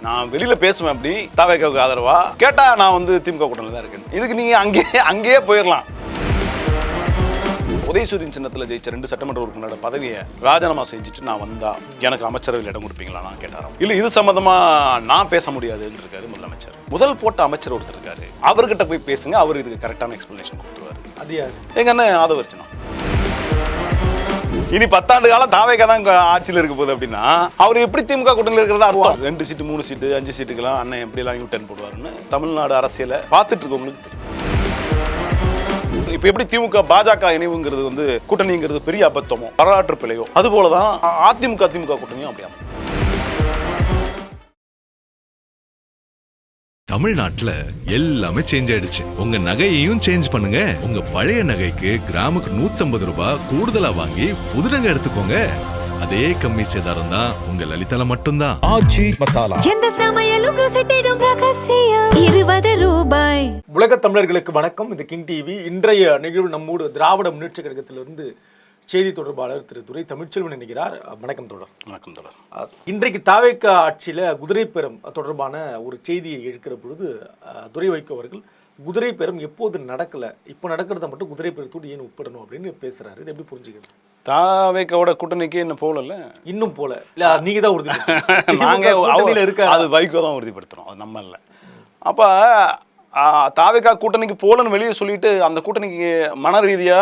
நான் வெளியில பேசுவேன் அப்படி தாவேக்காவுக்கு ஆதரவா கேட்டா நான் வந்து திமுக கூட்டணியில் தான் இருக்கேன். இதுக்கு நீங்க அங்கேயே போயிடலாம். உதயசூரியன் சின்னத்தில் ஜெயிச்ச 2 சட்டமன்ற உறுப்பினரோட பதவியை ராஜினாமா செஞ்சுட்டு நான் வந்தா எனக்கு அமைச்சரவையில் இடம் கொடுப்பீங்களா நான் கேட்டாராம். இல்ல இது சம்பந்தமா நான் பேச முடியாதுன்னு இருக்காரு முதலமைச்சர். முதல் போட்ட அமைச்சர் ஒருத்தர் இருக்காரு, அவர்கிட்ட போய் பேசுங்க, அவர் இதுக்கு கரெக்டான எக்ஸ்பிளனேஷன் கொடுத்துருவாரு. அது யாரு? எங்க அண்ணன் ஆதவர்ச்சனா. இனி 10 ஆண்டு காலம் தாவேக்கா தான் ஆட்சியில் இருக்க போகுது அப்படின்னா அவர் எப்படி திமுக கூட்டணியில் இருக்கிறதா அர்த்தம். 2 சீட்டு 3 சீட்டு 5 சீட்டுக்கெல்லாம் அண்ணன் எப்படி எல்லாம் யூ-டர்ன் போடுவாருன்னு தமிழ்நாடு அரசியலை பார்த்துட்டு இருக்கவங்களுக்கு தெரியும். இப்ப எப்படி திமுக பாஜக இணைவுங்கிறது வந்து கூட்டணிங்கிறது பெரிய அபத்தமோ வரலாற்று பிழையோ அது போலதான் அதிமுக திமுக கூட்டணியும் அப்படியா. தமிழ்நாட்டுல எல்லாமே சேஞ்ச் ஆயிடுச்சு. உங்க நகையையும் சேஞ்ச் பண்ணுங்க. உங்க பழைய நகைக்கு கிராமுக்கு 150 ரூபாய் கூடுதலா வாங்கி புது நகை எடுத்துக்கோங்க. அதே கம்மி சேதாரம் தான் உங்க லலிதால மட்டும்தான். ஆச்சி மசாலா எந்த சமையலும் ருசி தேடும் ரகசியம் 20 ரூபாய். உலக தமிழர்களுக்கு வணக்கம். இது கிங் டிவி. இன்றைய நிகழ்வு நம்மோடு திராவிட முன்னேற்ற கழகத்திலிருந்து செய்தி தொடர்பாளர் திரு துரை தமிழ்ச்செல்வன் நினைக்கிறார். வணக்கம் தொடர். வணக்கம் தொடர். இன்றைக்கு தாவேக்கா ஆட்சியில் குதிரை பேரம் தொடர்பான ஒரு செய்தியை எடுக்கிற பொழுது துரை வைகோ அவர்கள் குதிரை பேரம் எப்போது நடக்கல, இப்போ நடக்கிறத மட்டும் குதிரை பேரத்தோடு ஏன் ஒப்பிடணும் அப்படின்னு பேசுறாரு. இது எப்படி புரிஞ்சுக்கிறது? தாவேக்காவோட கூட்டணிக்கு இன்னும் போகல, இன்னும் போல இல்ல, நீங்க தான் உறுதிப்படுத்த இருக்க, அது வைகோ தான் உறுதிப்படுத்துறோம், அது நம்ம இல்லை. அப்ப தாவேக்கா கூட்டணிக்கு போலன்னு வெளியே சொல்லிட்டு அந்த கூட்டணிக்கு மன ரீதியா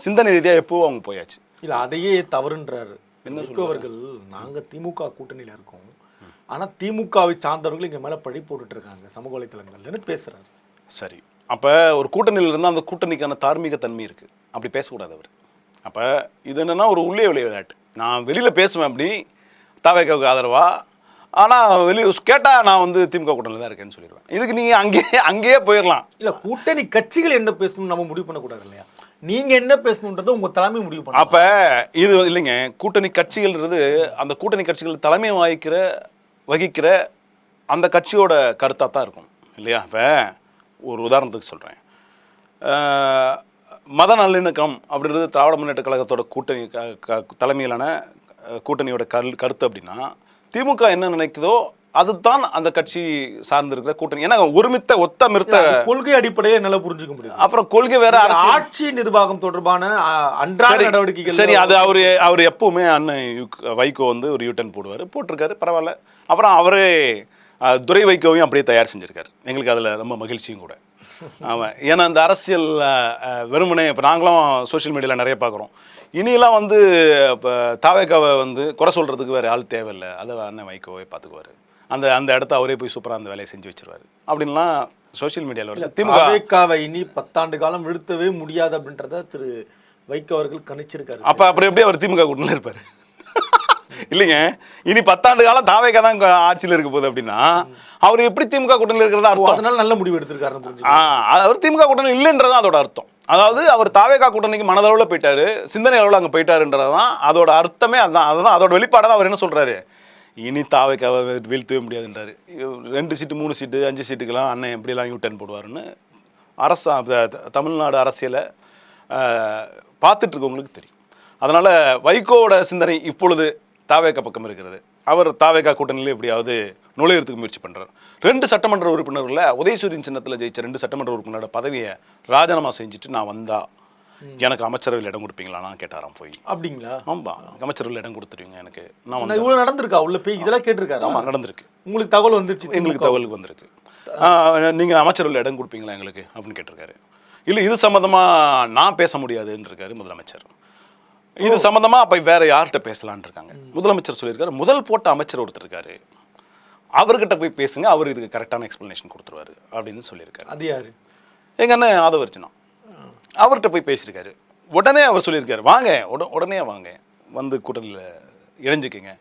சிந்தனை ரீதியா எப்போ அவங்க போயாச்சு. இல்ல அதையே தவறுன்றாரு அவர்கள். நாங்க திமுக கூட்டணியில இருக்கோம், ஆனா திமுகவை சார்ந்தவர்கள் இங்க மேல பழி போட்டுட்டு இருக்காங்க சமூக வலைத்தளங்கள்னு பேசுறாரு. சரி, அப்ப ஒரு கூட்டணியில இருந்தா அந்த கூட்டணிக்கான தார்மீக தன்மை இருக்கு, அப்படி பேசக்கூடாது அவர். அப்ப இது என்னன்னா ஒரு உள்ளே வெளியே விளையாட்டு. நான் வெளியில பேசுவேன் அப்படி தாவேக்காவுக்கு ஆதரவா, ஆனா வெளியே கேட்டா நான் வந்து திமுக கூட்டணியில் தான் இருக்கேன்னு சொல்லிடுவேன். இதுக்கு நீங்க அங்கேயே போயிடலாம். இல்ல கூட்டணி கட்சிகள் என்ன பேசணும் நம்ம முடிவு பண்ணக்கூடாது இல்லையா? நீங்க என்ன பேசணுன்றது உங்க தலைமை முடிவு பண்ண. அப்ப இது இல்லைங்க, கூட்டணி கட்சிகள்ன்றது அந்த கூட்டணி கட்சிகள் தலைமை வகிக்கிற அந்த கட்சியோட கருத்தாக தான் இருக்கும் இல்லையா? இப்போ ஒரு உதாரணத்துக்கு சொல்கிறேன், மத நல்லிணக்கம் அப்படின்றது திராவிட முன்னேற்ற கழகத்தோட கூட்டணி தலைமையிலான கூட்டணியோட கருத்து அப்படின்னா திமுக என்ன நினைக்குதோ அதுதான் அந்த கட்சி சார்ந்திருக்கிற கூட்டணி. ஏன்னா ஒத்த கொள்கை அடிப்படையை நல்லா புரிஞ்சுக்க முடியும். அப்புறம் கொள்கை வேற, ஆட்சி நிர்வாகம் தொடர்பான அன்றாட நடவடிக்கைகள். சரி, அது அவர் எப்பவுமே அண்ணன் வைகோ வந்து ஒரு யூ-டர்ன் போட்டிருக்காரு, பரவாயில்ல. அப்புறம் அவரே துரை வைகோவையும் அப்படியே தயார் செஞ்சிருக்காரு. எங்களுக்கு அதில் ரொம்ப மகிழ்ச்சியும் கூட. ஆமாம், ஏன்னா இந்த அரசியல் வெறுமனே இப்போ நாங்களும் சோஷியல் மீடியாவில் நிறைய பார்க்குறோம். இனியெல்லாம் வந்து இப்போ தாவேக்காவை வந்து குறை சொல்கிறதுக்கு வேறு ஆள் தேவையில்லை, அதை அண்ணன் வைகோவை பார்த்துக்குவார். அந்த இடத்த அவரே போய் சூப்பராக அந்த வேலையை செஞ்சு வச்சிருவாரு அப்படின்லாம் சோஷியல் மீடியாவில் வருது. திமுகவை இனி 10 ஆண்டு காலம் வீழ்த்தவே முடியாது அப்படின்றத திரு வைகோ அவர்கள் கணிச்சிருக்காரு. அப்போ அப்புறம் எப்படி அவர் திமுக கூட்டணியில் இருப்பார்? இல்லைங்க, இனி 10 ஆண்டு காலம் தாவேக்கா தான் ஆட்சியில் இருக்க போகுது அப்படின்னா அவர் எப்படி திமுக கூட்டணியில் இருக்கிறதா அர்த்தம். அதனால நல்ல முடிவு எடுத்திருக்காரு. அவர் திமுக கூட்டணி இல்லைன்றதான் அதோட அர்த்தம். அதாவது அவர் தாவேக்கா கூட்டணிக்கு மனதளவில் போயிட்டாரு, சிந்தனை அளவில் அங்கே போயிட்டாருன்றதான் அதோட அர்த்தமே. அதுதான் அதோட வெளிப்பாடாக தான் அவர் என்ன சொல்றாரு, இனி தாவேக்காவை வீழ்த்தவே முடியாதுன்றாரு. 2 சீட்டு 3 சீட்டு 5 சீட்டுக்கெல்லாம் அண்ணன் எப்படிலாம் யூ-டர்ன் போடுவாருன்னு தமிழ்நாடு அரசியலை பார்த்துட்டு இருக்கவங்களுக்கு தெரியும். அதனால வைகோவோட சிந்தனை இப்பொழுது தாவேக்கா பக்கம் இருக்கிறது. அவர் தாவேக்கா கூட்டணியில் எப்படியாவது நுழையிறதுக்கு முயற்சி பண்றாரு. 2 சட்டமன்ற உறுப்பினர்களில் உதயசூரியன் சின்னத்தில் ஜெயிச்ச 2 சட்டமன்ற உறுப்பினரோட பதவியை ராஜினாமா செஞ்சுட்டு நான் வந்தா எனக்கு அமைச்சரவையில் இடம் கொடுப்பீங்களா நான் கேட்டாராம் போய். அப்படிங்களா? ஆமா, அமைச்சரவையில் இடம் கொடுத்துருவீங்க எனக்கு. நான் இவ்வளவு நடந்திருக்கா உள்ள போய் இதெல்லாம் கேட்டிருக்காரு? ஆமா, நடந்திருக்கு. உங்களுக்கு தகவல் வந்துருச்சு? எங்களுக்கு தகவலுக்கு வந்திருக்கு. நீங்க அமைச்சரவையில் இடம் கொடுப்பீங்களா எங்களுக்கு அப்படின்னு கேட்டிருக்காரு. இல்லை இது சம்பந்தமா நான் பேச முடியாதுன்னு இருக்காரு முதலமைச்சர். இது சம்பந்தமா அப்ப வேற யார்கிட்ட பேசலான்னு இருக்காங்க. முதலமைச்சர் சொல்லியிருக்காரு, முதல் போட்ட அமைச்சர் ஒருத்தர் இருக்காரு, அவர்கிட்ட போய் பேசுங்க, அவர் இதுக்கு கரெக்டான எக்ஸ்பிளனேஷன் கொடுத்துருவாரு அப்படின்னு சொல்லியிருக்காரு. அது யாரு? எங்க அண்ணன் ஆதவர்ச்சனா. அவர்கிட்ட போய் பேசியிருக்காரு. உடனே அவர் சொல்லியிருக்காரு, வாங்க உடனே வாங்க வந்து கூட்டணியில் இணைஞ்சிக்கங்க,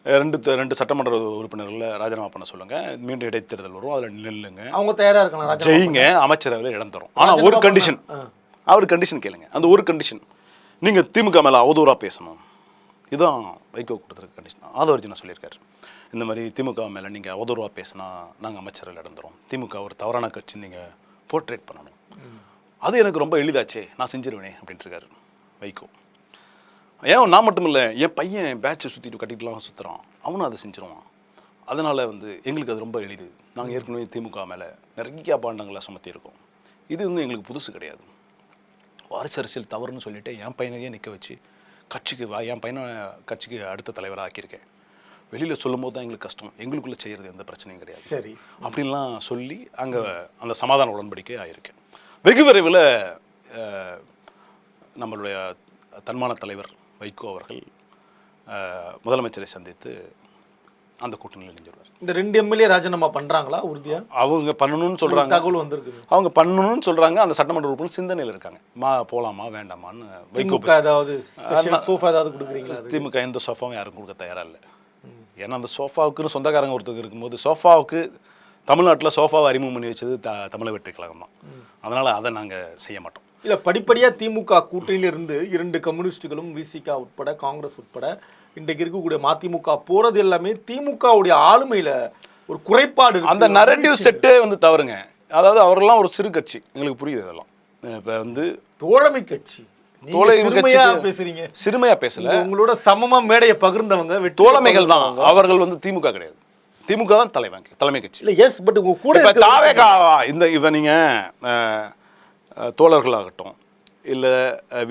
2 சட்டமன்ற உறுப்பினர்களை ராஜினாமா பண்ண சொல்லுங்க, மீண்டும் இடைத்தேர்தல் வரும், அதில் நில்லுங்க, அவங்க தயாரா இருக்காங்க, ஜெயிங்க, அமைச்சரவையில் இடம் தரும். ஆனால் ஒரு கண்டிஷன், அவர் கண்டிஷன் கேளுங்க. அந்த ஒரு கண்டிஷன், நீங்கள் திமுக மேலே அவதூறாக பேசணும். இதுதான் வைகோ கொடுத்துருக்க கண்டிஷன். ஆதவர்ஜனா சொல்லியிருக்காரு, இந்த மாதிரி திமுக மேலே நீங்கள் அவதூறாக பேசினா நாங்கள் அமைச்சரவையில் இடம் தரோம், திமுக ஒரு தவறான கட்சி நீங்கள் போர்ட்ரேட் பண்ணணும், அது எனக்கு ரொம்ப எளிதாச்சே, நான் செஞ்சிருவேனே அப்படின்ட்டு இருக்காரு வைகோ. ஏன் நான் மட்டும் இல்லை, என் பையன் பேட்சை சுற்றிட்டு கட்டிட்டுலாம் சுற்றுறான், அவனும் அதை செஞ்சிருவான். அதனால் வந்து எங்களுக்கு அது ரொம்ப எளிது. நாங்கள் ஏற்கனவே திமுக மேலே நிறைய பாண்டங்களை சுமத்தியிருக்கோம். இது வந்து எங்களுக்கு புதுசு கிடையாது. வாரிசு அரசியல் தவறுன்னு சொல்லிட்டு என் பையனையே நிற்க வச்சு என் பையனை கட்சிக்கு அடுத்த தலைவராக ஆக்கியிருக்கேன். வெளியில் சொல்லும் போது தான் எங்களுக்கு கஷ்டம், எங்களுக்குள்ளே செய்கிறது எந்த பிரச்சனையும் கிடையாது. சரி, அப்படின்லாம் சொல்லி அங்கே அந்த சமாதான உடன்படிக்கை ஆகியிருக்கேன். வெகு விரைவில் நம்மளுடைய தன்மான தலைவர் வைகோ அவர்கள் முதலமைச்சரை சந்தித்து அந்த கூட்டணியில் இணைஞ்சிருவார். இந்த 2 எம்எல்ஏ ராஜினாமா பண்றாங்களா உறுதியா? அவங்க பண்ணணும்னு சொல்கிறாங்க, தகவல் வந்திருக்கு. அவங்க பண்ணணும்னு சொல்கிறாங்க. அந்த சட்டமன்ற உறுப்பினர் சிந்தனையில் இருக்காங்க, போகலாமா வேண்டாமான்னு. வைகோ ஏதாவது சோஃபா ஏதாவது கொடுக்குறீங்களா? திமுக எந்த சோஃபாவும் யாரும் கொடுக்க தயாராக இல்லை. ஏன்னா அந்த சோஃபாவுக்குன்னு சொந்தக்காரங்க ஒருத்தருக்கு இருக்கும்போது, சோஃபாவுக்கு தமிழ்நாட்டில் சோஃபாவை அறிமுகம் பண்ணி வச்சது தமிழக வெற்றி கழகம் தான். அதனால் அதை நாங்கள் செய்ய மாட்டோம். இல்லை, படிப்படியாக திமுக கூட்டணியிலிருந்து 2 கம்யூனிஸ்டுகளும் விசிகா உட்பட காங்கிரஸ் உட்பட இன்றைக்கு இருக்கக்கூடிய மதிமுக போகிறது எல்லாமே திமுகவுடைய ஆளுமையில் ஒரு குறைபாடு. அந்த நரேட்டிவ் செட்டே வந்து தவறுங்க. அதாவது அவர்கள்லாம் ஒரு சிறு கட்சி, எங்களுக்கு புரியுது. இதெல்லாம் இப்போ வந்து தோழமை கட்சி, பேசுறீங்க, சிறுமையா பேசல. உங்களோட சமமா மேடையை பகிர்ந்தவங்க தோழமைகள் தான். அவர்கள் வந்து திமுக கிடையாது, திமுக தான் தலைமை கட்சி. இல்லை, எஸ், பட் உங்க கூட இந்த இவ நீங்க தோழர்களாகட்டும் இல்லை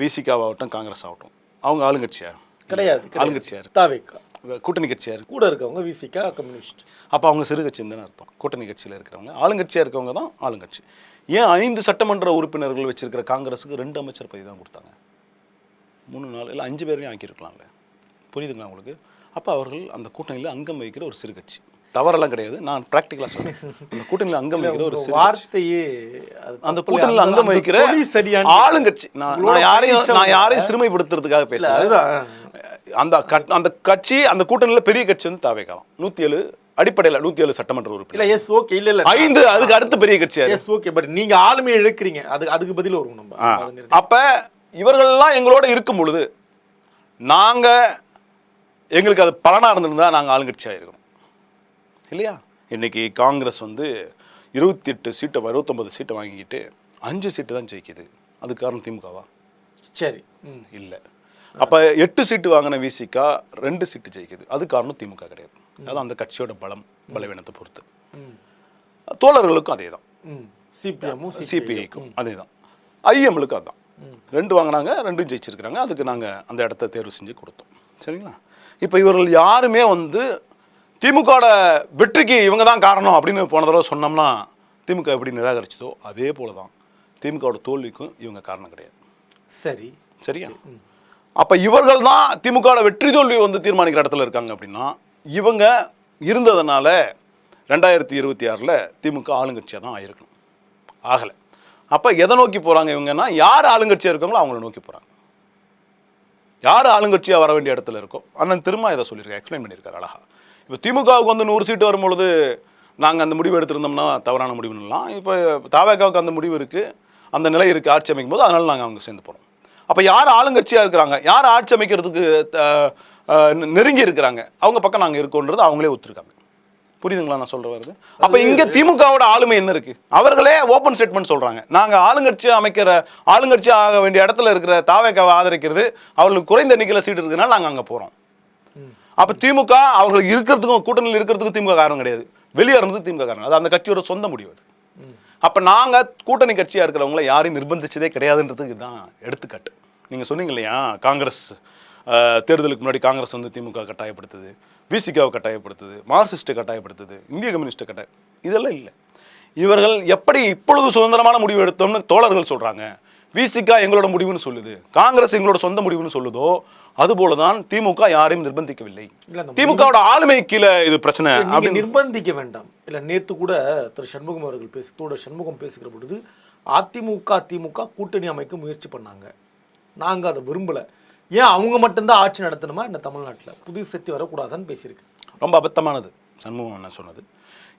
விசிகாவாகட்டும் காங்கிரஸ் ஆகட்டும், அவங்க ஆளுங்கட்சியா கிடையாது. ஆளுங்கட்சியார் தாவேக்கா கூட்டணி கட்சியார் கூட இருக்கவங்க விசிகா கம்யூனிஸ்ட். அப்போ அவங்க சிறு கட்சின்னு தானே அர்த்தம். கூட்டணி கட்சியில் இருக்கிறவங்க ஆளுங்கட்சியாக இருக்கவங்க தான் ஆளுங்கட்சி. ஏன் 5 சட்டமன்ற உறுப்பினர்கள் வச்சிருக்கிற காங்கிரஸுக்கு 2 அமைச்சர் பதவி தான் கொடுத்தாங்க? 3 4 இல்லை 5 பேரையும் ஆக்கியிருக்கலாம்ல. புரியுதுங்களா உங்களுக்கு? அப்போ அவர்கள் அந்த கூட்டணியில் அங்கம் வகிக்கிற ஒரு சிறு கட்சி. தவறெல்லாம் கிடையாது, நான் ப்ராக்டிக்கலாக சொல்றேன். அந்த கூட்டணியில் அங்கம் வகிக்கிற ஒரு சிறு வார்த்தையே, அந்த கூட்டணியில் அங்கம் வகிக்கிற ஆளுங்கட்சி. நான் யாரையும் சிறுமைப்படுத்துறதுக்காக பேசல. அதுதான் அந்த கட்சி, அந்த கூட்டணியில் பெரிய கட்சி வந்து தாவேகா 107 அடிப்படையில் 107 சட்டமன்ற உறுப்பினர். Yes, okay. இல்ல 5 அதுக்கு அடுத்த பெரிய கட்சி. S, okay. பட் நீங்க ஆளுமையை இழுக்கிறீங்க, அதுக்கு பதில் வரும் நம்ம. அப்ப இவர்கள்லாம் எங்களோட இருக்கும் பொழுது எங்களுக்கு அது பலனா இருந்திருந்தா நாங்கள் ஆளுங்கட்சியாக இருக்கணும் இல்லையா? இன்னைக்கு காங்கிரஸ் வந்து 28 சீட்டை 29 சீட்டை வாங்கிக்கிட்டு 5 சீட்டு தான் ஜெயிக்குது. அதுக்கு காரணம் திமுகவா? சரி, இல்லை. அப்போ 8 சீட்டு வாங்கின விசிகா 2 சீட்டு ஜெயிக்குது. அது காரணம் திமுக கிடையாது. அதான் அந்த கட்சியோட பலவீனத்தை பொறுத்து. தோழர்களுக்கும் அதே தான், சிபிஐக்கும் அதே தான், ஐஎம்லுக்கும் அதான். 2 வாங்கினாங்க, 2 ஜெயிச்சிருக்கிறாங்க. அதுக்கு நாங்கள் அந்த இடத்த தேர்வு செஞ்சு கொடுத்தோம். சரிங்களா? இப்போ இவர்கள் யாருமே வந்து திமுகவோட வெற்றிக்கு இவங்க தான் காரணம் அப்படின்னு போன தடவை சொன்னோம்னா திமுக எப்படி நிராகரிச்சதோ அதே போல தான் திமுகவோட தோல்விக்கும் இவங்க காரணம் கிடையாது. சரியா? அப்போ இவர்கள் தான் திமுகவோட வெற்றி தோல்வி வந்து தீர்மானிக்கிற இடத்துல இருக்காங்க. அப்படின்னா இவங்க இருந்ததுனால 2026 திமுக ஆளுங்கட்சியாக தான் ஆயிருக்கணும், ஆகலை. அப்போ எதை நோக்கி போகிறாங்க இவங்கன்னா, யார் ஆளுங்கட்சியாக இருக்காங்களோ அவங்கள நோக்கி போகிறாங்க. யார் ஆளுங்கட்சியாக வர வேண்டிய இடத்துல இருக்கோ, அண்ணன் திரும்ப இதை சொல்லியிருக்காரு, எக்ஸ்பிளைன் பண்ணியிருக்காரு அழகா. இப்போ திமுகவுக்கு வந்து 100 சீட்டு வரும்பொழுது நாங்கள் அந்த முடிவு எடுத்திருந்தோம்னா தவறான முடிவுலாம். இப்போ தாவேகாவுக்கு அந்த முடிவு இருக்குது, அந்த நிலை இருக்குது ஆட்சி அமைக்கும் போது, அதனால் நாங்கள் அவங்க சேர்ந்து போகிறோம். அப்போ யார் ஆளுங்கட்சியாக இருக்கிறாங்க, யார் ஆட்சி அமைக்கிறதுக்கு நெருங்கி இருக்கிறாங்க, அவங்க பக்கம் நாங்கள் இருக்கோன்றது அவங்களே ஒத்துருக்காங்க. புரியுதுங்களா நான் சொல்கிற வருது? அப்போ இங்கே திமுகவோட ஆளுமை என்ன இருக்குது? அவர்களே ஓப்பன் ஸ்டேட்மெண்ட் சொல்கிறாங்க, நாங்கள் ஆளுங்கட்சி ஆக வேண்டிய இடத்துல இருக்கிற தாவேகாவை ஆதரிக்கிறது, அவர்களுக்கு குறைந்த எண்ணிக்கையில் சீட்டு இருக்குதுனால நாங்கள் அங்கே போகிறோம். அப்போ திமுக அவர்களுக்கு இருக்கிறதுக்கும் கூட்டணியில் இருக்கிறதுக்கும் திமுக காரணம் கிடையாது, வெளியே இருந்தது திமுக காரணம். அது அந்த கட்சியோட சொந்த முடிவு. அது அப்போ நாங்கள் கூட்டணி கட்சியாக இருக்கிறவங்கள யாரையும் நிர்பந்திச்சதே கிடையாதுன்றதுக்கு தான் எடுத்துக்காட்டு. நீங்கள் சொன்னீங்க இல்லையா, காங்கிரஸ் தேர்தலுக்கு முன்னாடி காங்கிரஸ் வந்து திமுக கட்டாயப்படுத்துது, விசிகாவை கட்டாயப்படுத்துது, மார்க்சிஸ்ட்டை கட்டாயப்படுத்துது, இந்திய கம்யூனிஸ்ட்டை இதெல்லாம் இல்லை. இவர்கள் எப்படி இப்பொழுது சுதந்திரமான முடிவு எடுத்தோம்னு தோழர்கள் சொல்கிறாங்க, விசிகா எங்களோட முடிவுன்னு சொல்லுது, காங்கிரஸ் எங்களோட சொந்த முடிவுன்னு சொல்லுதோ, அதுபோல தான் திமுக யாரையும் நிர்பந்திக்கவில்லை. திமுகவோட ஆளுமை கீழே இது பிரச்சனை. நிர்பந்திக்க வேண்டாம். இல்லை, நேற்று கூட திரு சண்முகம் அவர்கள் தோழர் சண்முகம் பேசுகிற பொழுது திமுக கூட்டணி அமைக்க முயற்சி பண்ணாங்க, நாங்கள் அதை விரும்பலை, ஏன் அவங்க மட்டும்தான் ஆட்சி நடத்தணுமா இந்த தமிழ்நாட்டில், புது சக்தி வரக்கூடாதான்னு பேசியிருக்கு. ரொம்ப அபத்தமானது சண்முகம் என்ன சொன்னது.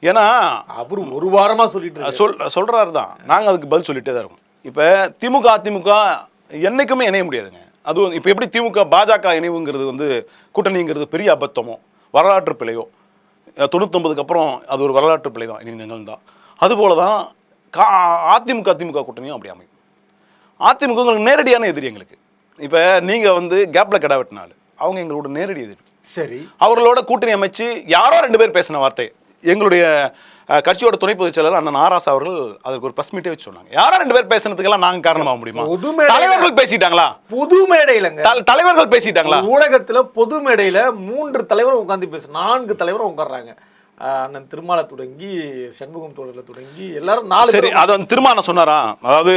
ஏன்னா அவரு ஒரு வாரமாக சொல்கிறாரு தான், நாங்கள் அதுக்கு பதில் சொல்லிட்டே தான் இருக்கோம். இப்போ அதிமுக என்றைக்குமே இணைய முடியாதுங்க. அதுவும் இப்போ எப்படி திமுக பாஜக இணைவுங்கிறது வந்து கூட்டணிங்கிறது பெரிய அபத்தமோ வரலாற்று பிழையோ, 99க்கு அப்புறம் அது ஒரு வரலாற்று பிழை தான், இனி நிகழ்ந்தான். அதுபோல தான் அதிமுக கூட்டணியும் அப்படி அமையும். அதிமுக நேரடியான எதிரி எங்களுக்கு. இப்போ நீங்கள் வந்து கேப்பில் கிடா வெட்டினாலும் அவங்க எங்களோட நேரடி எதிரி. சரி, அவர்களோட கூட்டணி அமைச்சு யாரோ 2 பேர் பேசின வார்த்தை. எங்களுடைய கட்சியோட துணை பொதுச் செயலாளர் அண்ணன் நாராஸ் அவர்கள் அதுக்கு ஒரு பிரஸ் மீட்டே வச்சு சொன்னாங்க. யாரோ 2 பேர் பேசுனதுக்கெல்லாம் நாங்க காரணமாக முடியுமா? தலைவர்கள் பேசிட்டாங்களா? பொது மேடையிலங்க தலைவர்கள் பேசிட்டாங்களா? ஊடகத்துல பொது மேடையில 3 தலைவர் உட்கார்ந்து பேச 4 தலைவர் உட்கார்றாங்க. அண்ணன் திருமாலை தொடங்கி சண்முகம் தோழர்ல தொடங்கி எல்லாரும் 4 சரி, அது வந்து திருமானம் சொன்னாரா? அதாவது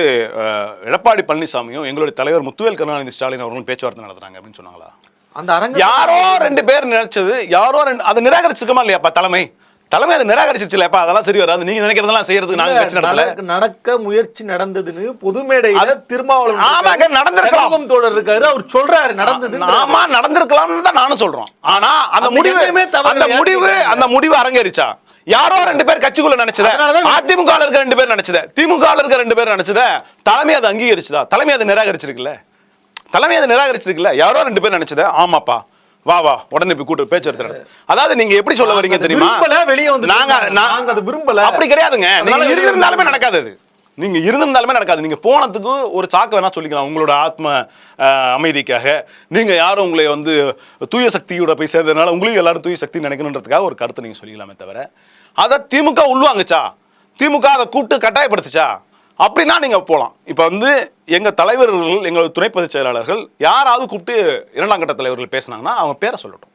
எடப்பாடி பழனிசாமியும் எங்களுடைய தலைவர் முத்துவேல் கருணாநிதி ஸ்டாலின் அவர்களும் பேச்சுவார்த்தை நடத்துறாங்க அப்படின்னு சொன்னாங்களா? அந்த அரங்க யாரோ 2 பேர் நினைச்சது, யாரோ 2 அதை நிராகரிச்சிருக்கமா இல்லையாப்பா? தலைமை அதை நிராகரிச்சிருச்சுலப்பா. அதெல்லாம் சரி வராது, நீங்க நினைக்கிறதெல்லாம் செய்யறதுக்கு நாங்க கட்சி நடத்தல. நடக்க முயற்சி நடந்ததுன்னு பொது மேடையில திருமாவளவன் ஆமாங்க நடந்திருக்கலாம் தோழர் இருக்காரு, அவர் சொல்றாரு நடந்தது. ஆமா நடந்திருக்கலாம்னு தான் நானும் சொல்றோம். ஆனா அந்த முடிவு அரங்கேறிச்சா? யாரோ 2 பேர் கட்சிக்குள்ள நினைச்சத, அதிமுக இருக்க 2 பேர் நினைச்சத, திமுக இருக்க 2 பேர் நினைச்சத தலைமை அதை அங்கீகரிச்சுதா? தலைமை அதை நிராகரிச்சிருக்குல்ல? யாரோ 2 பேர் நினைச்சத ஆமாப்பா வா உடனே போய் கூட்டு பேச்சுவார்த்தை. அதாவது நீங்க எப்படி சொல்ல வரீங்க தெரியுமா? வெளியே வந்து நாங்க அது விரும்பல. அப்படி கிடையாதுங்க. நீங்க இருந்திருந்தாலுமே நடக்காது. அது நீங்க இருந்திருந்தாலுமே நடக்காது. நீங்க போனதுக்கு ஒரு சாக்கு வேணா சொல்லிக்கலாம், உங்களோட ஆத்ம அமைதிக்காக. நீங்க யாரும் உங்களை வந்து தூய சக்தியோட போய் சேர்ந்ததுனால உங்களுக்கு எல்லாரும் தூய சக்தி நினைக்கணுன்றதுக்காக ஒரு கருத்தை நீங்க சொல்லிக்கலாமே தவிர, அதை திமுக உள்வாங்குச்சா, திமுக அதை கூப்பிட்டு கட்டாயப்படுத்துச்சா அப்படின்னா நீங்க போகலாம். இப்போ வந்து எங்க தலைவர்கள், எங்களோட துணை பொதுச் செயலாளர்கள் யாராவது கூப்பிட்டு 2ஆம் கட்ட தலைவர்கள் பேசினாங்கன்னா அவங்க பேரை சொல்லட்டும்.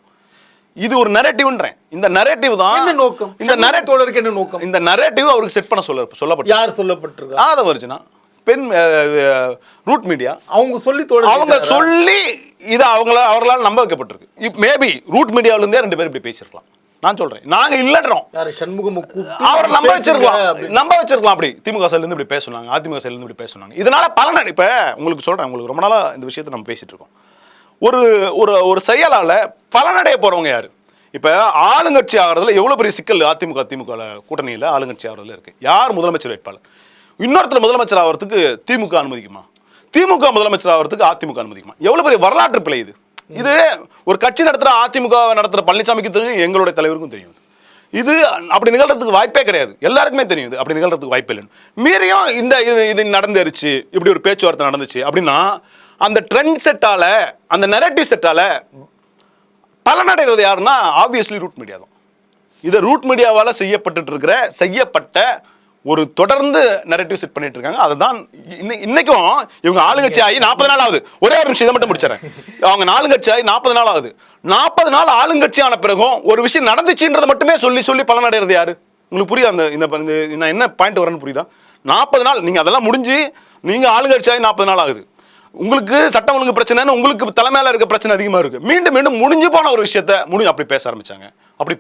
இது ஒரு நரேட்டிவ்ன்றேன். இந்த நரேட்டிவ் தான் நோக்கம். இந்த நரேட்டிவ்க்கு என்ன நோக்கம்? இந்த நரேட்டிவ் அவருக்கு செட் பண்ண சொல்லப்பட்டு யார் சொல்லப்பட்டிருக்கு? ஆதவர்ஜுனா பெண் ரூட் மீடியா அவங்க சொல்லி இது அவங்களால நம்ப வைக்கப்பட்டிருக்கு. மேபி ரூட் மீடியாவில இருந்தே 2 பேர் இப்படி பேசியிருக்கலாம். நான் சொல்றேன், நாங்க இல்லன்றோம். அவர் நம்ப வச்சிருக்கலாம். அப்படி திமுக சைடுல இருந்து இப்படி பேசுனாங்க, அதிமுக சைடுல இருந்து இப்படி பேசுனாங்க. இதனால பலன் இப்ப உங்களுக்கு சொல்றேன், உங்களுக்கு ரொம்ப நாளா இந்த விஷயத்தை நம்ம பேசிட்டு இருக்கோம். ஒரு செயலால பலனடைய போறவங்க யாரு? இப்ப ஆளுங்கட்சி ஆகிறதுல எவ்வளவு பெரிய சிக்கல் அதிமுக கூட்டணியில ஆளுங்கட்சி ஆகிறதுல இருக்கு. யார் முதலமைச்சர் வேட்பாளர்? இன்னொருத்தர் முதலமைச்சர் ஆகிறதுக்கு திமுக அனுமதிக்குமா? திமுக முதலமைச்சர் ஆகிறதுக்கு அதிமுக அனுமதிக்குமா? எவ்வளவு பெரிய வரலாற்று பிழை இது. இது ஒரு கட்சி நடத்துற அதிமுக நடத்துற பழனிசாமிக்கு தெரியும், எங்களுடைய தலைவருக்கும் தெரியும். இது அப்படி நிகழ்றதுக்கு வாய்ப்பே கிடையாது. எல்லாருக்குமே தெரியும் அப்படி நிகழ்றதுக்கு வாய்ப்பே இல்லைன்னு. மீறியும் இது நடந்துருச்சு, இப்படி ஒரு பேச்சுவார்த்தை நடந்துச்சு அப்படின்னா அந்த ட்ரெண்ட் செட்டால, அந்த நரேட்டிவ் செட்டால பலனடைகிறது யாருன்னா ஆப்வியஸ்லி ரூட் மீடியா தான். இதை ரூட் மீடியாவால செய்யப்பட்ட ஒரு தொடர்ந்து நரேட்டிவ் செட் பண்ணிட்டு இருக்காங்க. அதுதான் இன்னைக்கும் இவங்க ஆளுங்கட்சி ஆகி 40 நாள் ஆகுது. ஒரே ஒரு நிமிஷம் இதை மட்டும் முடிச்சிடறேன். அவங்க ஆளுங்கட்சி ஆகி 40 நாள் ஆகுது. 40 நாள் ஆளுங்கட்சி ஆன பிறகும் ஒரு விஷயம் நடந்துச்சுன்றதை மட்டுமே சொல்லி பலனடைகிறது யாரு? உங்களுக்கு புரியுது? நான் என்ன பாயிண்ட் வரேன்னு புரியுதா? 40 நாள் நீங்க அதெல்லாம் முடிஞ்சு நீங்க ஆளுங்கட்சி ஆகி 40 நாள் ஆகுது. உங்களுக்கு சட்டம் ஒழுங்கு பிரச்சனைன்னு உங்களுக்கு தலைமையில இருக்க பிரச்சனை அதிகமா இருக்கு. மீண்டும் முடிஞ்சு போன ஒரு விஷயத்த அப்படி பேச ஆரம்பிச்சாங்க, அப்படி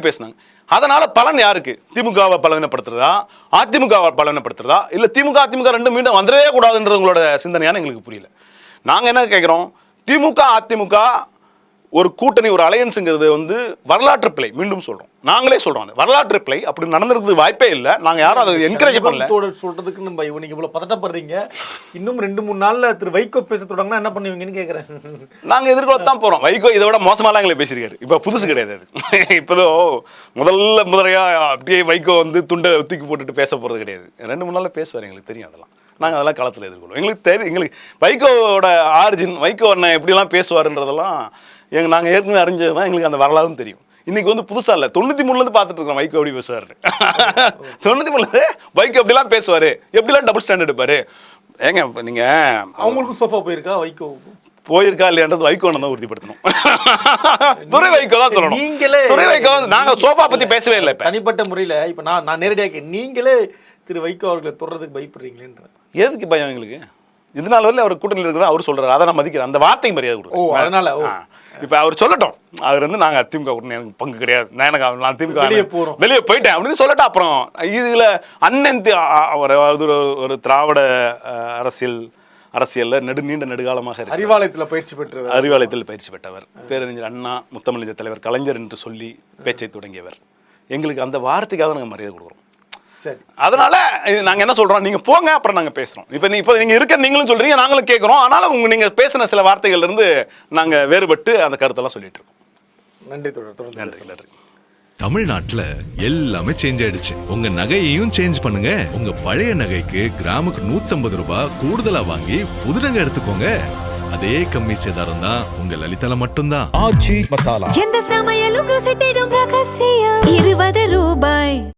பேசினாங்க. அதனால பலன் யாருக்கு? திமுகவை பலவீனப்படுத்துறதா, அதிமுகவை பலவீனப்படுத்துறதா, இல்ல திமுக அதிமுக ரெண்டும் மீண்டும் வந்துடவே கூடாதுன்றவங்களோட சிந்தனையான எங்களுக்கு புரியல. நாங்க என்ன கேட்கிறோம்? திமுக அதிமுக ஒரு கூட்டணி, ஒரு அலையன்ஸுங்கிறது வந்து வரலாற்று பிழை. மீண்டும் சொல்றோம், நாங்களே சொல்றோம், அந்த வரலாற்று பிழை. அப்படி நடந்திருக்கிறது வாய்ப்பே இல்லை. நாங்க யாரும் அதை என்கரேஜ் பண்ணல. சொல்றதுக்கு நம்ம இவனுக்கு இவ்வளவு பதட்டப்படுறீங்க. இன்னும் 2-3 நாள்ல திரு வைகோ பேச தொடங்கினா என்ன பண்ணுவீங்கன்னு கேட்கறேன். நாங்க எதிர்கொள்ளத்தான் போறோம். வைகோ இதை விட மோசமாலாம் எங்களை பேசியிருக்காரு. இப்ப புதுசு கிடையாது. இப்போதோ முறையா அப்படியே வைகோ வந்து துண்டை தூக்கி போட்டுட்டு பேச போறது கிடையாது. 2-3 நாள்ல பேசுவார், எங்களுக்கு தெரியும். நாங்கள் அதெல்லாம் காலத்தில் எதிர்கொள்வோம். எங்களுக்கு தெரியும், எங்களுக்கு வைகோவோட ஆரிஜின், வைகோ அண்ணன் எப்படிலாம் பேசுவாருன்றதெல்லாம் நாங்கள் ஏற்கனவே அறிஞ்சது தான். எங்களுக்கு அந்த வரலாறும் தெரியும். இன்னைக்கு வந்து புதுசா இல்லை, 93லேருந்து பார்த்துட்டு இருக்கோம் வைகோ எப்படி பேசுவாரு. 93லேருந்து வைகோ எப்படிலாம் பேசுவாரு, எப்படிலாம் டபுள் ஸ்டாண்டர்ட் எடுப்பாரு. ஏங்க நீங்க அவங்களுக்கும் சோஃபா போயிருக்கா இல்லையான்றது வைகோ தான் உறுதிப்படுத்தணும். துரை வைகோ தான் சொல்லணும். நீங்களே துரை வைகோ, நாங்க சோஃபா பத்தி பேசவே இல்லை. தனிப்பட்ட முறையில் இப்போ நான் நேரடியாக நீங்களே திரு வைகோ அவர்களை தொடர்றதுக்கு பயப்படுறீங்களேன்ற. எதுக்கு பயம் எங்களுக்கு? இதனால வரல அவர் கூட்டணியில் இருக்கிறதா அவர் சொல்றாரு, அதை நான் மதிக்கிறேன். அந்த வார்த்தை மரியாதை கொடுக்கும். அதனால இப்ப அவர் சொல்லட்டும், அவர் வந்து நாங்க திமுக கூட்டணி எனக்கு பங்கு கிடையாது, நான் திமுக வெளியே போயிட்டேன் அப்படின்னு சொல்லட்டும். அப்புறம் இதுல அண்ணன் ஒரு திராவிட அரசியல்ல நீண்ட நெடுகாலமாக அறிவாலயத்தில் பயிற்சி பெற்றவர், பேரறிஞர் அண்ணா, முத்தமிழ் தலைவர் கலைஞர் என்று சொல்லி பேச்சை தொடங்கியவர். எங்களுக்கு அந்த வார்த்தைக்காக நாங்கள் மரியாதை கொடுக்குறோம். சரி, அதனால நாங்க என்ன சொல்றோம், நீங்க போங்க, அப்புறம் நாங்க பேசுறோம். இப்ப நீங்க இருக்க நீங்களும் சொல்றீங்க, நாங்களும் கேட்கிறோம். ஆனாலும் நீங்க பேசின சில வார்த்தைகள்ல இருந்து நாங்க வேறுபட்டு அந்த கருத்தெல்லாம் சொல்லிட்டு இருக்கோம். நன்றி தொடர். நன்றி. தமிழ்நாட்டுல எல்லாமே சேஞ்ச் ஆயிடுச்சு. உங்க நகையையும் சேஞ்ச் பண்ணுங்க. உங்க பழைய நகைக்கு கிராமுக்கு 150 ரூபாய் கூடுதலா வாங்கி புது நகை எடுத்துக்கோங்க. அதே கம்மி சேதாரம் தான் உங்க லலிதால மட்டும்தான். எந்த சமையலும் ருசி தேடும் ரகசியம்